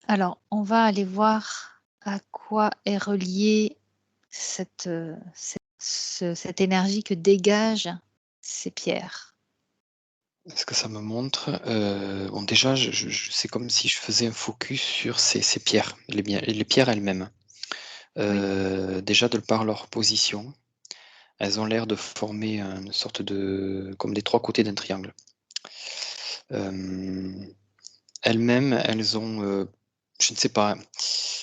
Alors, on va aller voir à quoi est reliée cette énergie que dégagent ces pierres. Ce que ça me montre, bon déjà c'est comme si je faisais un focus sur ces pierres, les pierres elles-mêmes. Oui. Déjà de par leur position, elles ont l'air de former une sorte de comme des 3 côtés d'un triangle. Hem, Elles-mêmes, elles ont, je ne sais pas,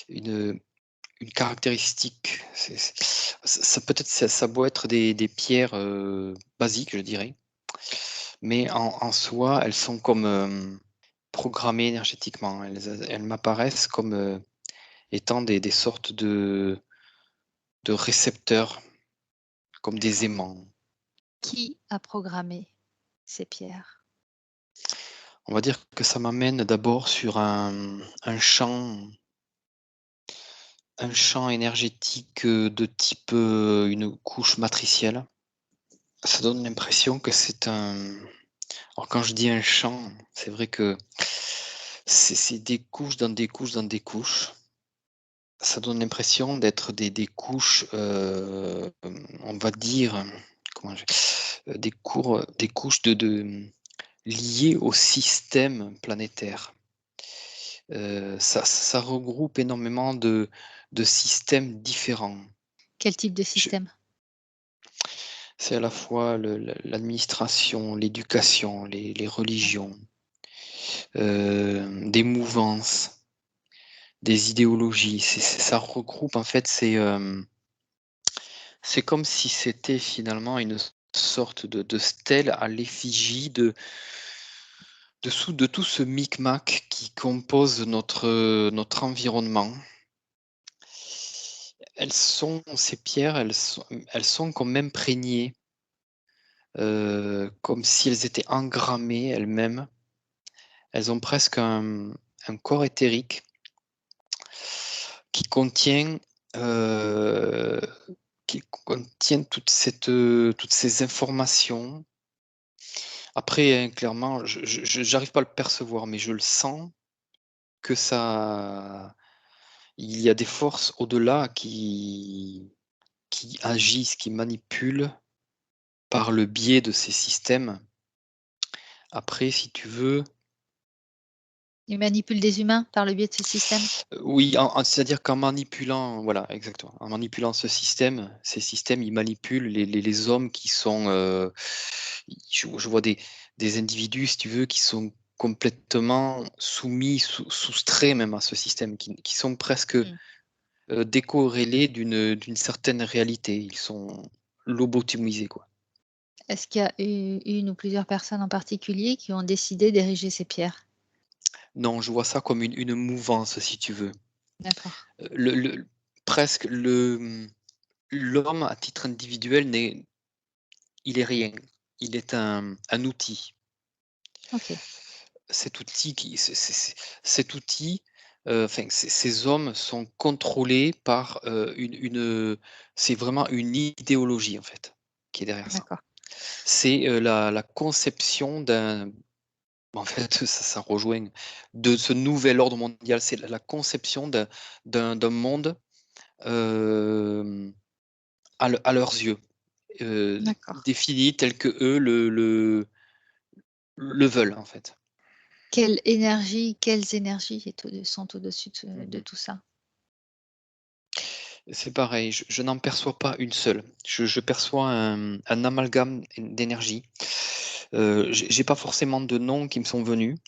une, une caractéristique, ça peut-être ça a beau être des pierres, basiques, je dirais, mais en soi, elles sont comme, programmées énergétiquement. Elles m'apparaissent comme, étant des sortes de récepteurs, comme des D'accord. aimants. Qui a programmé ces pierres? On va dire que ça m'amène d'abord sur un champ énergétique, de type, une couche matricielle. Ça donne l'impression que c'est un alors quand je dis un champ, c'est vrai que c'est des couches dans des couches dans des couches. Ça donne l'impression d'être des couches, on va dire, comment je des couches liées au système planétaire. Ça regroupe énormément de systèmes différents. Quel type de Je système? C'est à la fois l'administration, l'éducation, les religions, des mouvances, des idéologies. Ça regroupe en fait, c'est comme si c'était finalement une sorte de stèle à l'effigie de tout ce micmac qui compose notre environnement. Ces pierres, elles sont comme imprégnées, comme si elles étaient engrammées elles-mêmes. Elles ont presque un corps éthérique qui contient, heu, qui contient toutes ces informations. Après, clairement, je j'arrive pas à le percevoir, mais je le sens que ça il y a des forces au-delà qui agissent, qui manipulent par le biais de ces systèmes. Après, si tu veux, Ils manipulent des humains par le biais de ce système? oui, c'est-à-dire qu'en manipulant voilà, exactement. En manipulant ces systèmes, ils manipulent les hommes qui sont, je vois des individus, si tu veux, qui sont complètement soustraits même à ce système, qui sont presque, Mmh. décorrélés d'une certaine réalité. Ils sont lobotomisés, quoi. Est-ce qu'il y a eu une ou plusieurs personnes en particulier qui ont décidé d'ériger ces pierres? Non, je vois ça comme une mouvance, si tu veux. D'accord. Le presque l'homme à titre individuel il est rien. Il est un outil. OK. Cet outil qui cet outil, enfin ces hommes sont contrôlés par, c'est vraiment une idéologie en fait, qui est derrière ça. D'accord. C'est, la conception en fait ça rejoint de ce nouvel ordre mondial. C'est la conception d'un monde, hem, à leurs yeux, D'accord. défini tel qu'eux le veulent en fait. Quelles énergies sont au-dessus de Mmh. tout ça? C'est pareil, je n'en perçois pas une seule. Je perçois un amalgame d'énergie. J'ai pas forcément de noms qui me sont venus.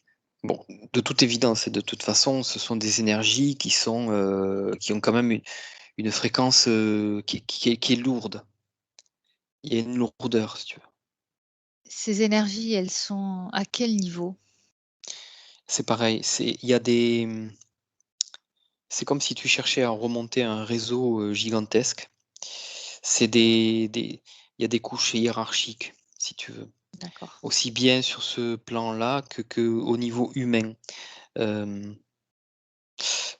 Bon, de toute évidence et de toute façon, ce sont des énergies qui ont quand même une fréquence, qui est lourde. Il y a une lourdeur, si tu veux. Ces énergies, elles sont à quel niveau? C'est pareil, c'est comme si tu cherchais à remonter un réseau, gigantesque. C'est il y a des couches hiérarchiques, si tu veux. D'accord. Aussi bien sur ce plan-là qu'au niveau humain. Hem,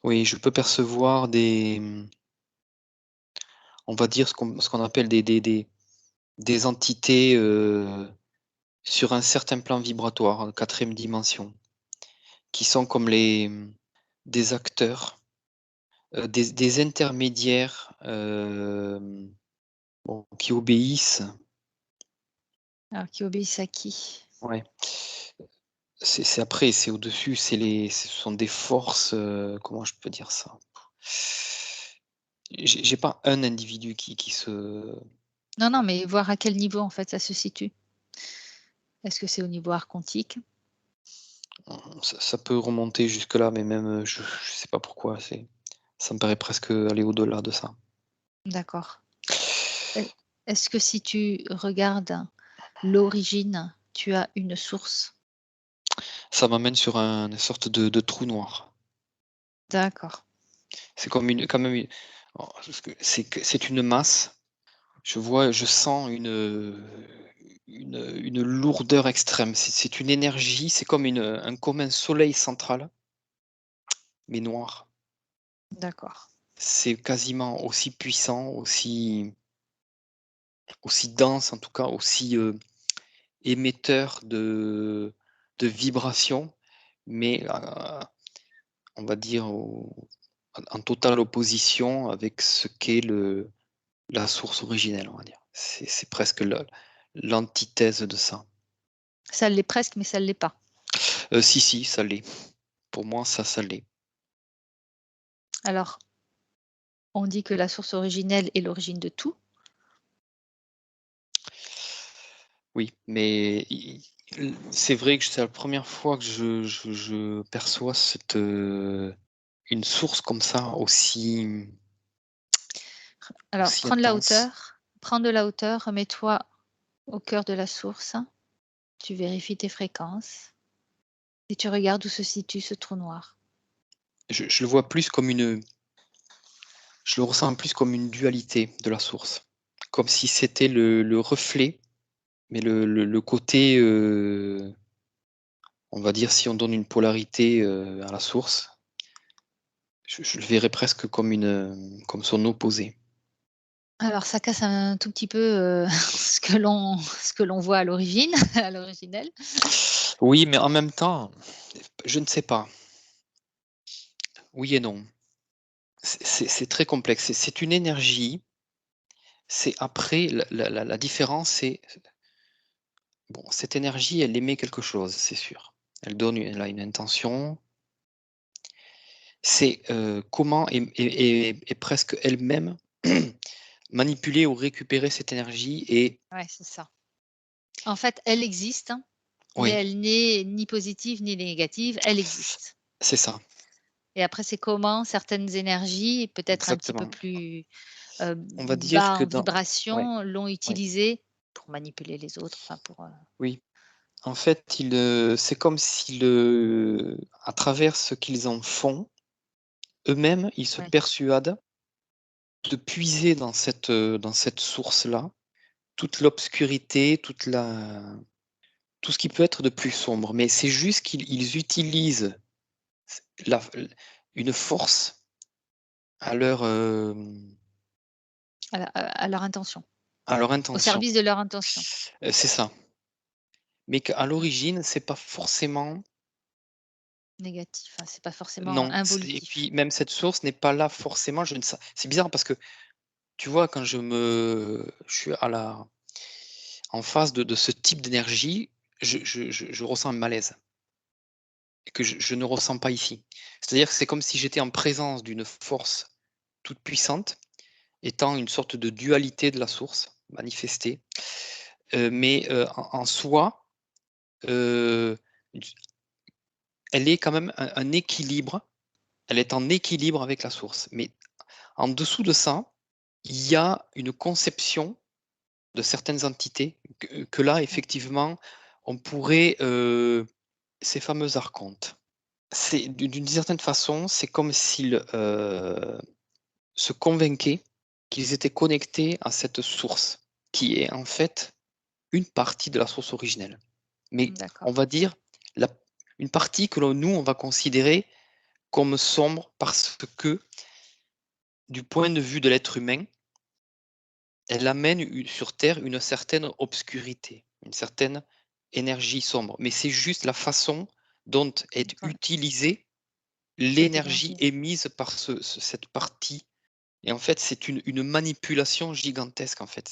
oui, je peux percevoir on va dire ce qu'on appelle des entités, sur un certain plan vibratoire, en 4e dimension, qui sont comme des acteurs, des intermédiaires, bon, qui obéissent. Alors qui obéissent à qui? Ouais. C'est après, c'est au-dessus, ce sont des forces, comment je peux dire ça? J'ai pas un individu qui se Non, non, mais voir à quel niveau, en fait, ça se situe. Est-ce que c'est au niveau archontique? ça peut remonter jusque-là, mais même, je sais pas pourquoi, ça me paraît presque aller au-delà de ça. D'accord. Est est-ce que si tu regardes l'origine, tu as une source? Ça m'amène sur une sorte de trou noir. D'accord, C'est comme une quand même une oh, parce que c'est une masse. Je sens une lourdeur extrême. C'est une énergie, c'est comme un soleil central, mais noir. d'accord. C'est quasiment aussi puissant, aussi dense, en tout cas, aussi, émetteur de vibrations, mais, on va dire en totale opposition avec ce qu'est la source originelle, on va dire. C'est presque l'antithèse de ça. Ça l'est presque, mais ça ne l'est pas. Si, si, ça l'est. Pour moi, ça l'est. Alors, on dit que la source originelle est l'origine de tout. Oui, mais c'est vrai que c'est la première fois que je perçois une source comme ça Alors, aussi intense. prends de la hauteur, remets-toi au cœur de la source, tu vérifies tes fréquences et tu regardes où se situe ce trou noir. Je le vois plus comme je le ressens plus comme une dualité de la source. Comme si c'était le reflet, mais le côté, on va dire si on donne une polarité, à la source, je le verrais presque comme comme son opposé. Alors ça casse un tout petit peu, ce que l'on voit à l'origine, à l'originel. Oui, mais en même temps, je ne sais pas. Oui et non. C'est très complexe. C'est une énergie, c'est après la différence, c'est bon, cette énergie, elle émet quelque chose, c'est sûr. Elle a une intention. C'est, comment est presque elle-même manipuler ou récupérer cette énergie et Ouais, c'est ça. En fait, elle existe, mais oui, elle n'est ni positive ni négative, elle existe. c'est ça, Et après, c'est comment certaines énergies, peut-être un petit peu exactement. plus, On va dire bas que en dans ouais, vibration, l'ont ouais, utilisée pour manipuler les autres, enfin pour, oui. En fait, c'est comme si à travers ce qu'ils en font, eux-mêmes, ils se ouais, persuadent de puiser dans cette source-là, toute l'obscurité, tout ce qui peut être de plus sombre. Mais c'est juste qu'ils utilisent la une force à à leur intention, leur au intention. service de leur intention. C'est ça. Mais qu'à Mmh. l'origine, c'est pas forcément Négatif, enfin, c'est pas forcément non, c'est et involutif. puis même cette source n'est pas là forcément, je ne sais c'est bizarre parce que tu vois, quand je suis en face de ce type d'énergie, je ressens un malaise que je ne ressens pas ici. C'est-à-dire que c'est comme si j'étais en présence d'une force toute puissante, étant une sorte de dualité de la source manifestée, mais en soi, heu, elle est quand même un équilibre, elle est en équilibre avec la source. Mais en dessous de ça, il y a une conception de certaines entités que là, Ouais, effectivement, on pourrait, ces fameux archontes. C'est d'une certaine façon, c'est comme s'ils, se convainquaient qu'ils étaient connectés à cette source, qui est en fait une partie de la source originelle. Mais on d'accord. va dire la une partie que nous, on va considérer comme sombre parce que, du point de vue de l'être humain, elle amène sur Terre une certaine obscurité, une certaine énergie sombre. Mais c'est juste la façon dont est D'accord. utilisée cette l'énergie énergie. émise par cette partie. Et en fait, c'est une manipulation gigantesque, en fait.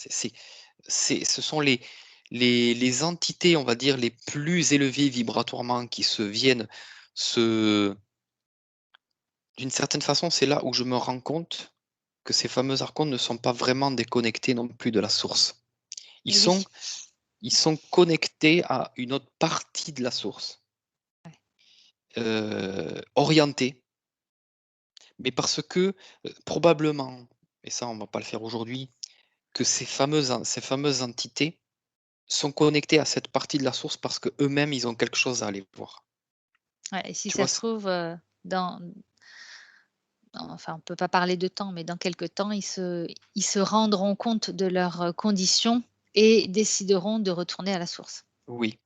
Ce sont les entités, on va dire, les plus élevées vibratoirement qui se viennent se d'une certaine façon, c'est là où je me rends compte que ces fameux archons ne sont pas vraiment déconnectés non plus de la source. Ils Et oui, sont ils sont connectés à une autre partie de la source, ouais. orientée, mais parce que, probablement, et ça on va pas le faire aujourd'hui, que ces fameuses entités sont connectés à cette partie de la source parce qu'eux-mêmes, ils ont quelque chose à aller voir. Ouais, et si Tu ça vois? se trouve, dans enfin, on peut pas parler de temps, mais dans quelque temps, ils se rendront compte de leurs, conditions et décideront de retourner à la source. Oui,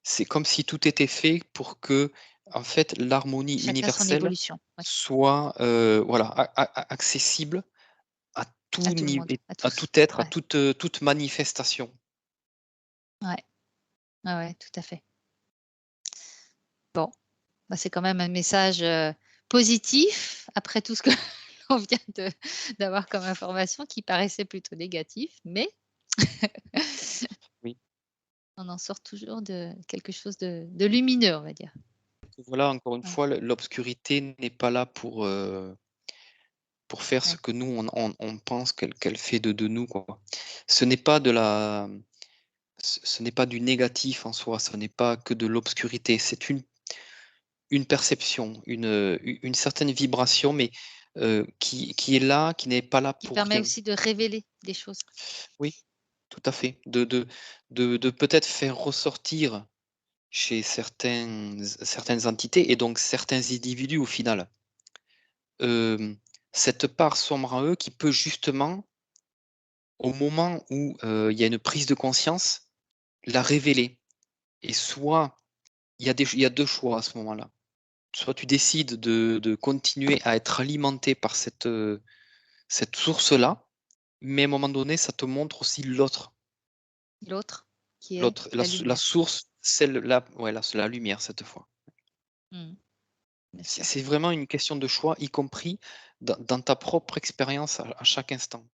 c'est comme si tout était fait pour que, en fait, l'harmonie Chacun son universelle évolution, ouais, soit, voilà, accessible à à tout tout le ni monde, et à à tout tous. être, à Ouais, toute manifestation. ouais, ouais, ouais, tout à fait. Bon, bah, c'est quand même un message, positif après tout ce que l'on vient d'avoir comme information qui paraissait plutôt négatif, mais Oui. on en sort toujours de quelque chose de lumineux, on va dire. Voilà, encore une Ouais, fois, l'obscurité n'est pas là pour faire ce ouais, que nous on pense qu'elle fait de nous, quoi. Ce n'est pas de la ce n'est pas du négatif en soi, ce n'est pas que de l'obscurité, c'est une perception, une certaine vibration, mais qui est là, qui n'est pas là qui pour permet rien. aussi de révéler des choses. Oui, tout à fait. De peut-être faire ressortir chez certaines entités et donc certains individus au final, cette part sombre en eux qui peut justement, au moment où, il y a une prise de conscience, la révéler et soit il y a 2 choix à ce moment-là. Soit tu décides de continuer à être alimenté par cette source-là, mais à un moment donné, ça te montre aussi L'autre qui est l'autre, la la lumière. source, celle-là, ouais, la lumière cette fois. Mmh, bien C'est sûr. c'est vraiment une question de choix, y compris dans ta propre expérience à chaque instant.